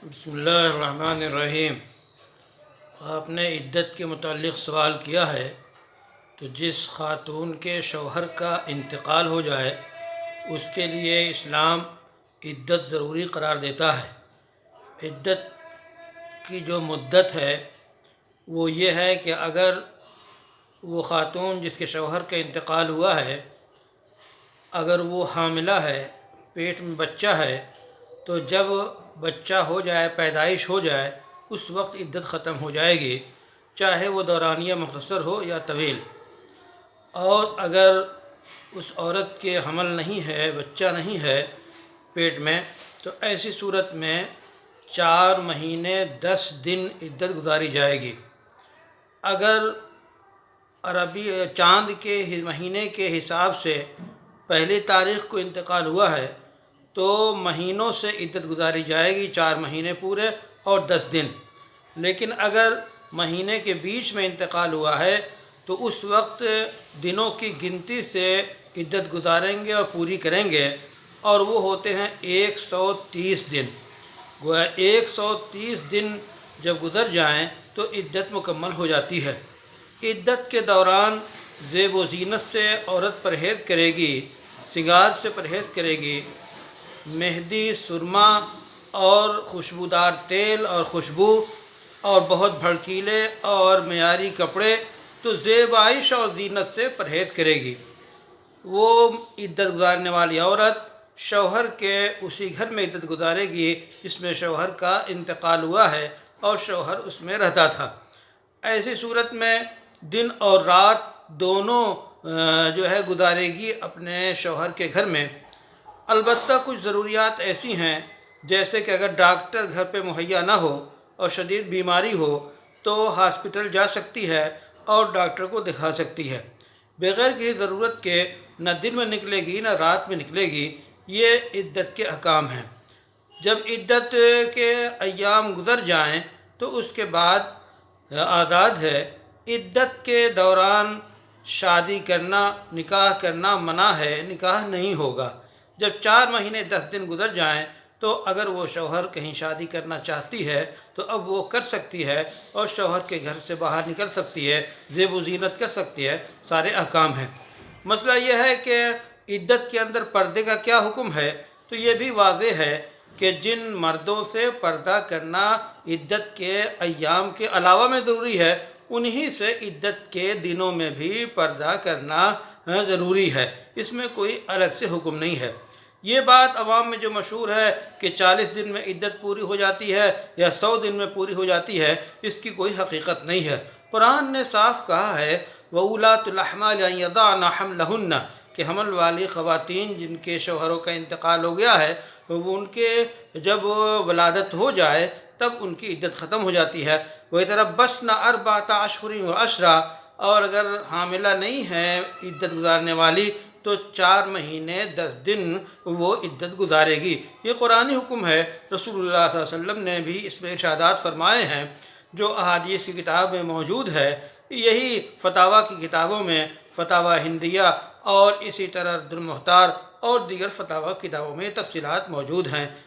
بسم اللہ الرحمن الرحیم۔ آپ نے عدت کے متعلق سوال کیا ہے، تو جس خاتون کے شوہر کا انتقال ہو جائے اس کے لیے اسلام عدت ضروری قرار دیتا ہے۔ عدت کی جو مدت ہے وہ یہ ہے کہ اگر وہ خاتون جس کے شوہر کا انتقال ہوا ہے، اگر وہ حاملہ ہے، پیٹ میں بچہ ہے، تو جب بچہ ہو جائے، پیدائش ہو جائے، اس وقت عدت ختم ہو جائے گی، چاہے وہ دورانیہ مختصر ہو یا طویل۔ اور اگر اس عورت کے حمل نہیں ہے، بچہ نہیں ہے پیٹ میں، تو ایسی صورت میں 4 مہینے 10 دن عدت گزاری جائے گی۔ اگر عربی چاند کے مہینے کے حساب سے پہلی تاریخ کو انتقال ہوا ہے تو مہینوں سے عدت گزاری جائے گی، 4 مہینے پورے اور 10 دن۔ لیکن اگر مہینے کے بیچ میں انتقال ہوا ہے تو اس وقت دنوں کی گنتی سے عدت گزاریں گے اور پوری کریں گے، اور وہ ہوتے ہیں 130 دن۔ گویا 130 دن جب گزر جائیں تو عدت مکمل ہو جاتی ہے۔ عدت کے دوران زیب و زینت سے عورت پرہیز کرے گی، سنگار سے پرہیز کرے گی، مہندی، سرما اور خوشبودار تیل اور خوشبو اور بہت بھڑکیلے اور معیاری کپڑے، تو زیبائش اور زینت سے پرہیز کرے گی۔ وہ عدت گزارنے والی عورت شوہر کے اسی گھر میں عدت گزارے گی جس میں شوہر کا انتقال ہوا ہے اور شوہر اس میں رہتا تھا۔ ایسی صورت میں دن اور رات دونوں جو ہے گزارے گی اپنے شوہر کے گھر میں۔ البتہ کچھ ضروریات ایسی ہیں، جیسے کہ اگر ڈاکٹر گھر پہ مہیا نہ ہو اور شدید بیماری ہو تو ہاسپٹل جا سکتی ہے اور ڈاکٹر کو دکھا سکتی ہے۔ بغیر کسی ضرورت کے نہ دن میں نکلے گی نہ رات میں نکلے گی۔ یہ عدت کے احکام ہیں۔ جب عدت کے ایام گزر جائیں تو اس کے بعد آزاد ہے۔ عدت کے دوران شادی کرنا، نکاح کرنا منع ہے، نکاح نہیں ہوگا۔ جب 4 مہینے 10 دن گزر جائیں تو اگر وہ شوہر کہیں شادی کرنا چاہتی ہے تو اب وہ کر سکتی ہے اور شوہر کے گھر سے باہر نکل سکتی ہے، زیب و زینت کر سکتی ہے، سارے احکام ہیں۔ مسئلہ یہ ہے کہ عدت کے اندر پردے کا کیا حکم ہے، تو یہ بھی واضح ہے کہ جن مردوں سے پردہ کرنا عدت کے ایام کے علاوہ میں ضروری ہے، انہی سے عدت کے دنوں میں بھی پردہ کرنا ضروری ہے۔ اس میں کوئی الگ سے حکم نہیں ہے۔ یہ بات عوام میں جو مشہور ہے کہ 40 دن میں عدت پوری ہو جاتی ہے یا 100 دن میں پوری ہو جاتی ہے، اس کی کوئی حقیقت نہیں ہے۔ قرآن نے صاف کہا ہے وَأُولَاتُ الْأَحْمَالِ أَن يَضَعْنَ حَمْلَهُنَّ، کہ حمل والی خواتین جن کے شوہروں کا انتقال ہو گیا ہے، وہ ان کے جب ولادت ہو جائے تب ان کی عدت ختم ہو جاتی ہے۔ وَيَتَرَبَّصْنَ أَرْبَعَةَ أَشْهُرٍ وَعَشْرًا، اور اگر حاملہ نہیں ہے عدت گزارنے والی تو 4 مہینے 10 دن وہ عدت گزارے گی۔ یہ قرآنی حکم ہے۔ رسول اللہ صلی اللہ علیہ وسلم نے بھی اس میں ارشادات فرمائے ہیں جو احادیث کی کتاب میں موجود ہے۔ یہی فتاویٰ کی کتابوں میں، فتاویٰ ہندیہ اور اسی طرح رد المختار اور دیگر فتاویٰ کتابوں میں تفصیلات موجود ہیں۔